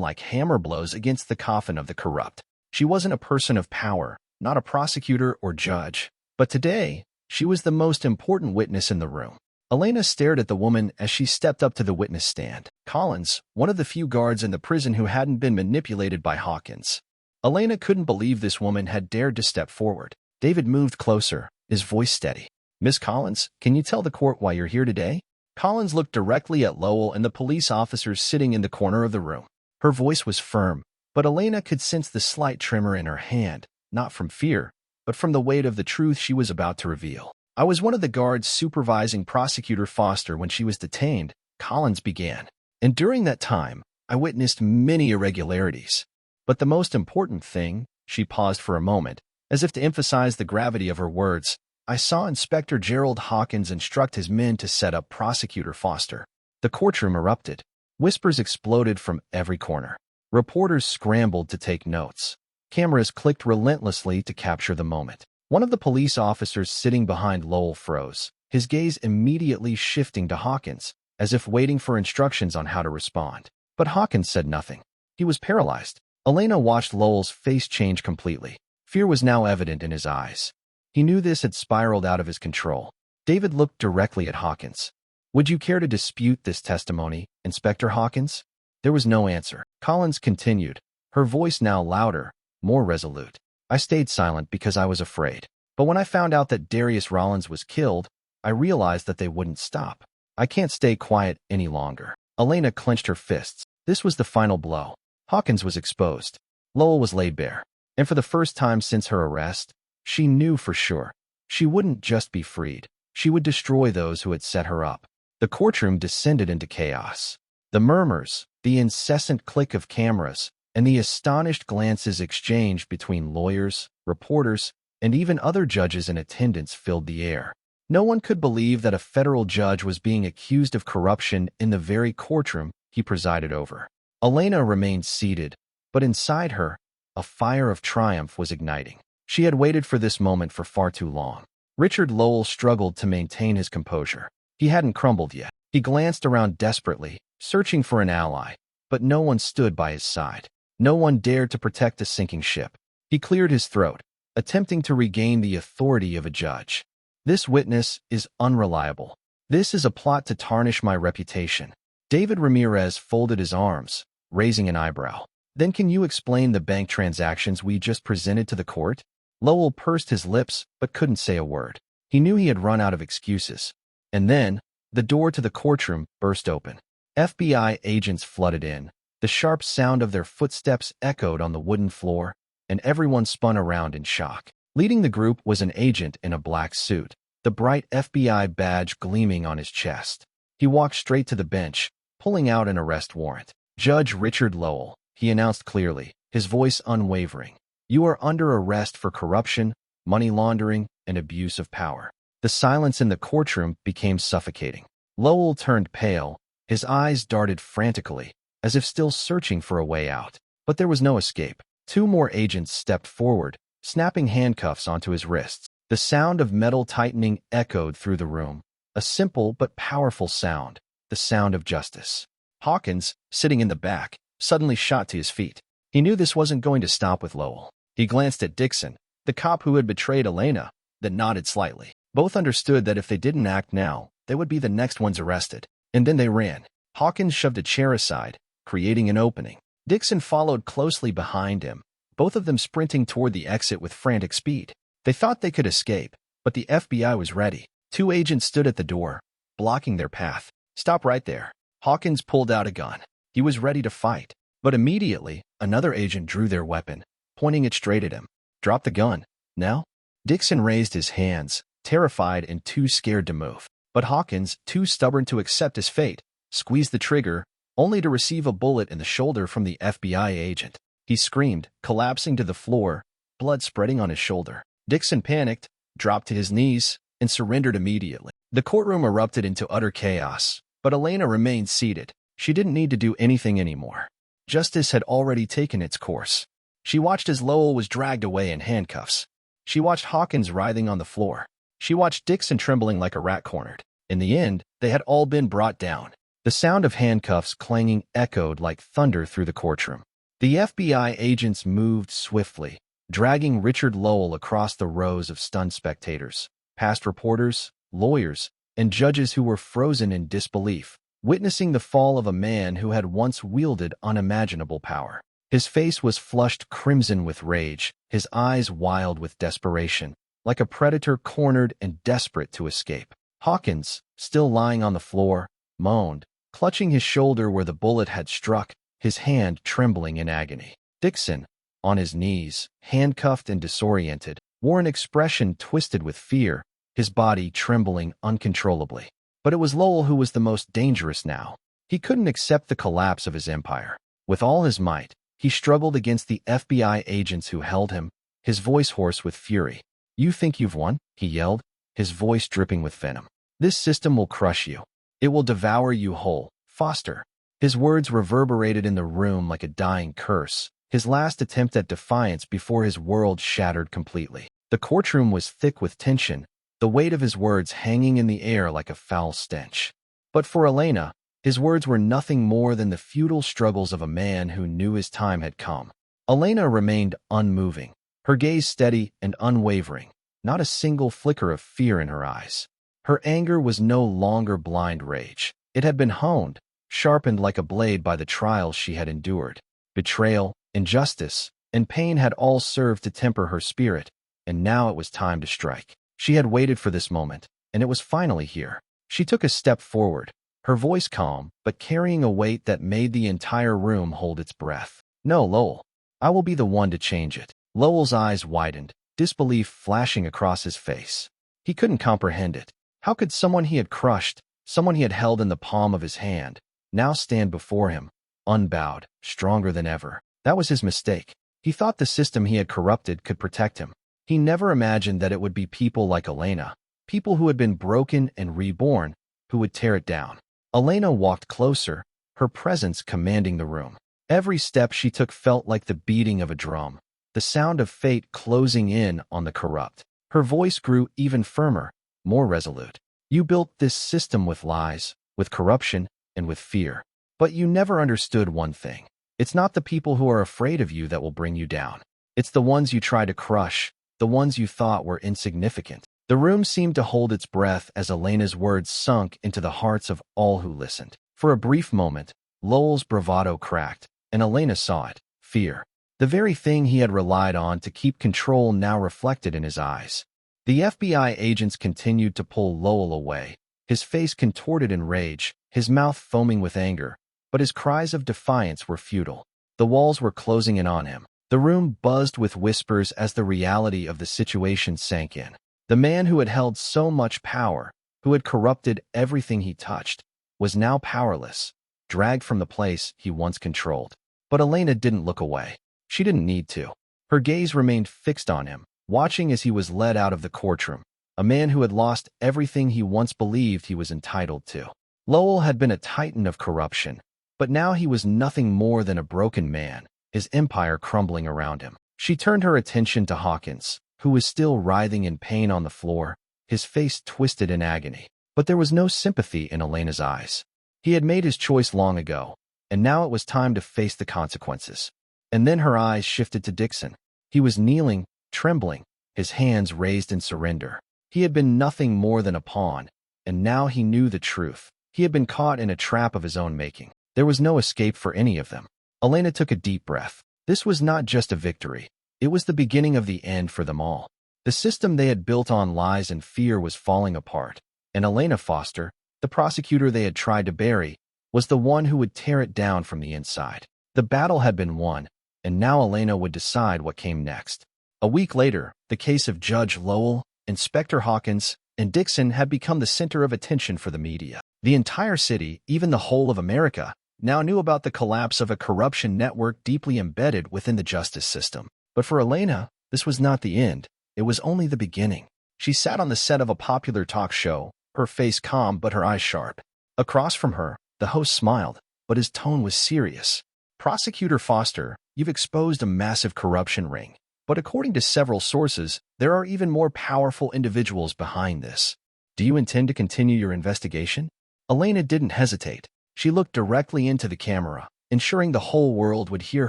A: like hammer blows against the coffin of the corrupt. She wasn't a person of power, not a prosecutor or judge. But today, she was the most important witness in the room. Elena stared at the woman as she stepped up to the witness stand. Collins, one of the few guards in the prison who hadn't been manipulated by Hawkins. Elena couldn't believe this woman had dared to step forward. David moved closer, his voice steady. Miss Collins, can you tell the court why you're here today? Collins looked directly at Lowell and the police officers sitting in the corner of the room. Her voice was firm, but Elena could sense the slight tremor in her hand, not from fear, but from the weight of the truth she was about to reveal. I was one of the guards supervising Prosecutor Foster when she was detained, Collins began. And during that time, I witnessed many irregularities. But the most important thing, she paused for a moment, as if to emphasize the gravity of her words, I saw Inspector Gerald Hawkins instruct his men to set up Prosecutor Foster. The courtroom erupted. Whispers exploded from every corner. Reporters scrambled to take notes. Cameras clicked relentlessly to capture the moment. One of the police officers sitting behind Lowell froze, his gaze immediately shifting to Hawkins, as if waiting for instructions on how to respond. But Hawkins said nothing. He was paralyzed. Elena watched Lowell's face change completely. Fear was now evident in his eyes. He knew this had spiraled out of his control. David looked directly at Hawkins. Would you care to dispute this testimony, Inspector Hawkins? There was no answer. Collins continued, her voice now louder, more resolute. I stayed silent because I was afraid. But when I found out that Darius Rollins was killed, I realized that they wouldn't stop. I can't stay quiet any longer. Elena clenched her fists. This was the final blow. Hawkins was exposed. Lowell was laid bare. And for the first time since her arrest, she knew for sure. She wouldn't just be freed. She would destroy those who had set her up. The courtroom descended into chaos. The murmurs, the incessant click of cameras, and the astonished glances exchanged between lawyers, reporters, and even other judges in attendance filled the air. No one could believe that a federal judge was being accused of corruption in the very courtroom he presided over. Elena remained seated, but inside her, a fire of triumph was igniting. She had waited for this moment for far too long. Richard Lowell struggled to maintain his composure. He hadn't crumbled yet. He glanced around desperately, searching for an ally, but no one stood by his side. No one dared to protect a sinking ship. He cleared his throat, attempting to regain the authority of a judge. This witness is unreliable. This is a plot to tarnish my reputation. David Ramirez folded his arms, raising an eyebrow. Then can you explain the bank transactions we just presented to the court? Lowell pursed his lips but couldn't say a word. He knew he had run out of excuses. And then, the door to the courtroom burst open. FBI agents flooded in. The sharp sound of their footsteps echoed on the wooden floor, and everyone spun around in shock. Leading the group was an agent in a black suit, the bright FBI badge gleaming on his chest. He walked straight to the bench, pulling out an arrest warrant. Judge Richard Lowell, he announced clearly, his voice unwavering. You are under arrest for corruption, money laundering, and abuse of power. The silence in the courtroom became suffocating. Lowell turned pale, his eyes darted frantically, as if still searching for a way out. But there was no escape. Two more agents stepped forward, snapping handcuffs onto his wrists. The sound of metal tightening echoed through the room, a simple but powerful sound, the sound of justice. Hawkins, sitting in the back, suddenly shot to his feet. He knew this wasn't going to stop with Lowell. He glanced at Dixon, the cop who had betrayed Elena, then nodded slightly. Both understood that if they didn't act now, they would be the next ones arrested. And then they ran. Hawkins shoved a chair aside, creating an opening. Dixon followed closely behind him, both of them sprinting toward the exit with frantic speed. They thought they could escape, but the FBI was ready. Two agents stood at the door, blocking their path. Stop right there. Hawkins pulled out a gun. He was ready to fight. But immediately, another agent drew their weapon, pointing it straight at him. Drop the gun. Now? Dixon raised his hands, terrified and too scared to move. But Hawkins, too stubborn to accept his fate, squeezed the trigger, only to receive a bullet in the shoulder from the FBI agent. He screamed, collapsing to the floor, blood spreading on his shoulder. Dixon panicked, dropped to his knees, and surrendered immediately. The courtroom erupted into utter chaos, but Elena remained seated. She didn't need to do anything anymore. Justice had already taken its course. She watched as Lowell was dragged away in handcuffs. She watched Hawkins writhing on the floor. She watched Dixon trembling like a rat cornered. In the end, they had all been brought down. The sound of handcuffs clanging echoed like thunder through the courtroom. The FBI agents moved swiftly, dragging Richard Lowell across the rows of stunned spectators, past reporters, lawyers, and judges who were frozen in disbelief, witnessing the fall of a man who had once wielded unimaginable power. His face was flushed crimson with rage, his eyes wild with desperation, like a predator cornered and desperate to escape. Hawkins, still lying on the floor, moaned, clutching his shoulder where the bullet had struck, his hand trembling in agony. Dixon, on his knees, handcuffed and disoriented, wore an expression twisted with fear, his body trembling uncontrollably. But it was Lowell who was the most dangerous now. He couldn't accept the collapse of his empire. With all his might, he struggled against the FBI agents who held him, his voice hoarse with fury. You think you've won? He yelled, his voice dripping with venom. This system will crush you. It will devour you whole. Foster. His words reverberated in the room like a dying curse, his last attempt at defiance before his world shattered completely. The courtroom was thick with tension, the weight of his words hanging in the air like a foul stench. But for Elena, his words were nothing more than the futile struggles of a man who knew his time had come. Elena remained unmoving, her gaze steady and unwavering, not a single flicker of fear in her eyes. Her anger was no longer blind rage. It had been honed, sharpened like a blade by the trials she had endured. Betrayal, injustice, and pain had all served to temper her spirit, and now it was time to strike. She had waited for this moment, and it was finally here. She took a step forward, her voice calm, but carrying a weight that made the entire room hold its breath. No, Lowell. I will be the one to change it. Lowell's eyes widened, disbelief flashing across his face. He couldn't comprehend it. How could someone he had crushed, someone he had held in the palm of his hand, now stand before him, unbowed, stronger than ever? That was his mistake. He thought the system he had corrupted could protect him. He never imagined that it would be people like Elena, people who had been broken and reborn, who would tear it down. Elena walked closer, her presence commanding the room. Every step she took felt like the beating of a drum, the sound of fate closing in on the corrupt. Her voice grew even firmer, more resolute. You built this system with lies, with corruption, and with fear. But you never understood one thing. It's not the people who are afraid of you that will bring you down. It's the ones you try to crush, the ones you thought were insignificant. The room seemed to hold its breath as Elena's words sunk into the hearts of all who listened. For a brief moment, Lowell's bravado cracked, and Elena saw it. Fear. The very thing he had relied on to keep control now reflected in his eyes. The FBI agents continued to pull Lowell away, his face contorted in rage, his mouth foaming with anger, but his cries of defiance were futile. The walls were closing in on him. The room buzzed with whispers as the reality of the situation sank in. The man who had held so much power, who had corrupted everything he touched, was now powerless, dragged from the place he once controlled. But Elena didn't look away. She didn't need to. Her gaze remained fixed on him, watching as he was led out of the courtroom, a man who had lost everything he once believed he was entitled to. Lowell had been a titan of corruption, but now he was nothing more than a broken man, his empire crumbling around him. She turned her attention to Hawkins, who was still writhing in pain on the floor, his face twisted in agony. But there was no sympathy in Elena's eyes. He had made his choice long ago, and now it was time to face the consequences. And then her eyes shifted to Dixon. He was kneeling, trembling, his hands raised in surrender. He had been nothing more than a pawn, and now he knew the truth. He had been caught in a trap of his own making. There was no escape for any of them. Elena took a deep breath. This was not just a victory. It was the beginning of the end for them all. The system they had built on lies and fear was falling apart, and Elena Foster, the prosecutor they had tried to bury, was the one who would tear it down from the inside. The battle had been won, and now Elena would decide what came next. A week later, the case of Judge Lowell, Inspector Hawkins, and Dixon had become the center of attention for the media. The entire city, even the whole of America, now knew about the collapse of a corruption network deeply embedded within the justice system. But for Elena, this was not the end. It was only the beginning. She sat on the set of a popular talk show, her face calm but her eyes sharp. Across from her, the host smiled, but his tone was serious. Prosecutor Foster, you've exposed a massive corruption ring. But according to several sources, there are even more powerful individuals behind this. Do you intend to continue your investigation? Elena didn't hesitate. She looked directly into the camera, ensuring the whole world would hear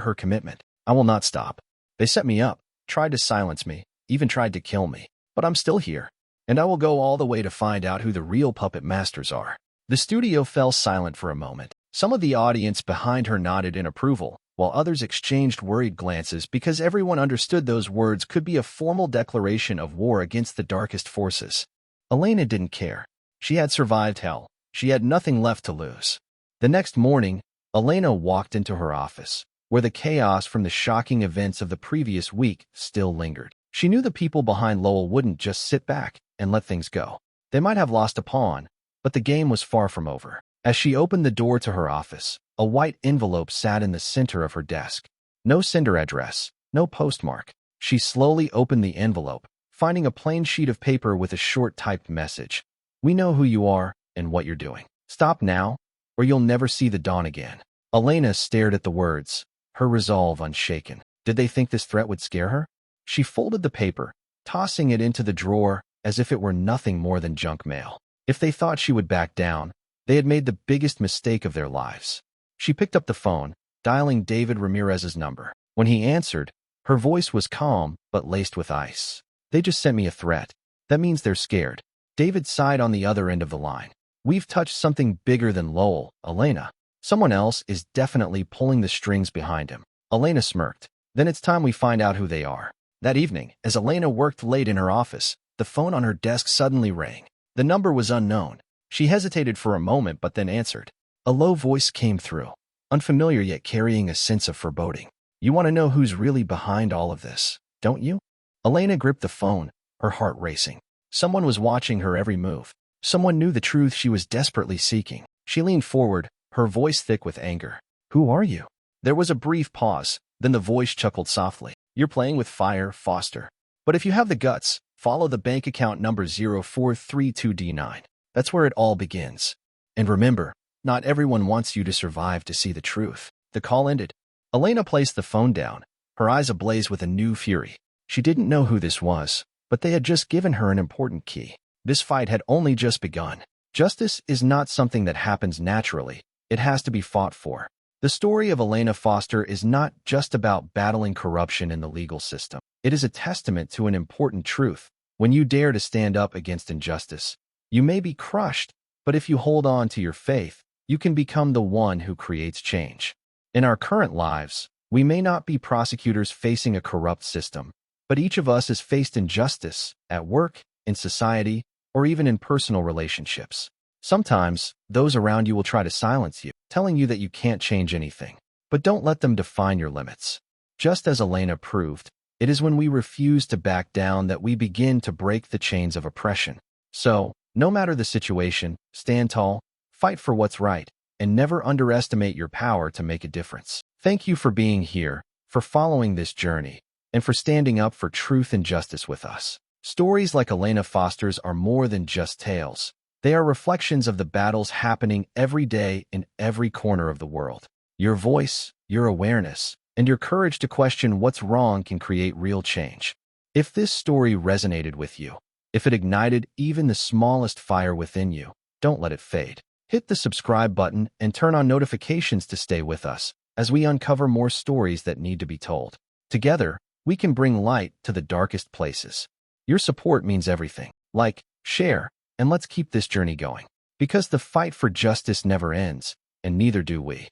A: her commitment. I will not stop. They set me up, tried to silence me, even tried to kill me. But I'm still here. And I will go all the way to find out who the real puppet masters are. The studio fell silent for a moment. Some of the audience behind her nodded in approval, while others exchanged worried glances because everyone understood those words could be a formal declaration of war against the darkest forces. Elena didn't care. She had survived hell. She had nothing left to lose. The next morning, Elena walked into her office, where the chaos from the shocking events of the previous week still lingered. She knew the people behind Lowell wouldn't just sit back and let things go. They might have lost a pawn, but the game was far from over. As she opened the door to her office, a white envelope sat in the center of her desk. No sender address, no postmark. She slowly opened the envelope, finding a plain sheet of paper with a short typed message. We know who you are and what you're doing. Stop now, or you'll never see the dawn again. Elena stared at the words, her resolve unshaken. Did they think this threat would scare her? She folded the paper, tossing it into the drawer as if it were nothing more than junk mail. If they thought she would back down, they had made the biggest mistake of their lives. She picked up the phone, dialing David Ramirez's number. When he answered, her voice was calm but laced with ice. They just sent me a threat. That means they're scared. David sighed on the other end of the line. We've touched something bigger than Lowell, Elena. Someone else is definitely pulling the strings behind him. Elena smirked. Then it's time we find out who they are. That evening, as Elena worked late in her office, the phone on her desk suddenly rang. The number was unknown. She hesitated for a moment but then answered. A low voice came through, unfamiliar yet carrying a sense of foreboding. You want to know who's really behind all of this, don't you? Elena gripped the phone, her heart racing. Someone was watching her every move. Someone knew the truth she was desperately seeking. She leaned forward, her voice thick with anger. Who are you? There was a brief pause, then the voice chuckled softly. You're playing with fire, Foster. But if you have the guts, Follow the bank account number 0432D9. That's where it all begins. And remember, not everyone wants you to survive to see the truth. The call ended. Elena placed the phone down, her eyes ablaze with a new fury. She didn't know who this was, but they had just given her an important key. This fight had only just begun. Justice is not something that happens naturally. It has to be fought for. The story of Elena Foster is not just about battling corruption in the legal system. It is a testament to an important truth. When you dare to stand up against injustice, you may be crushed, but if you hold on to your faith, you can become the one who creates change. In our current lives, we may not be prosecutors facing a corrupt system, but each of us has faced injustice at work, in society, or even in personal relationships. Sometimes, those around you will try to silence you, telling you that you can't change anything. But don't let them define your limits. Just as Elena proved, it is when we refuse to back down that we begin to break the chains of oppression. So, no matter the situation, stand tall, fight for what's right, and never underestimate your power to make a difference. Thank you for being here, for following this journey, and for standing up for truth and justice with us. Stories like Elena Foster's are more than just tales. They are reflections of the battles happening every day in every corner of the world. Your voice, your awareness, and your courage to question what's wrong can create real change. If this story resonated with you, if it ignited even the smallest fire within you, don't let it fade. Hit the subscribe button and turn on notifications to stay with us as we uncover more stories that need to be told. Together, we can bring light to the darkest places. Your support means everything. Like, share, and let's keep this journey going. Because the fight for justice never ends, and neither do we.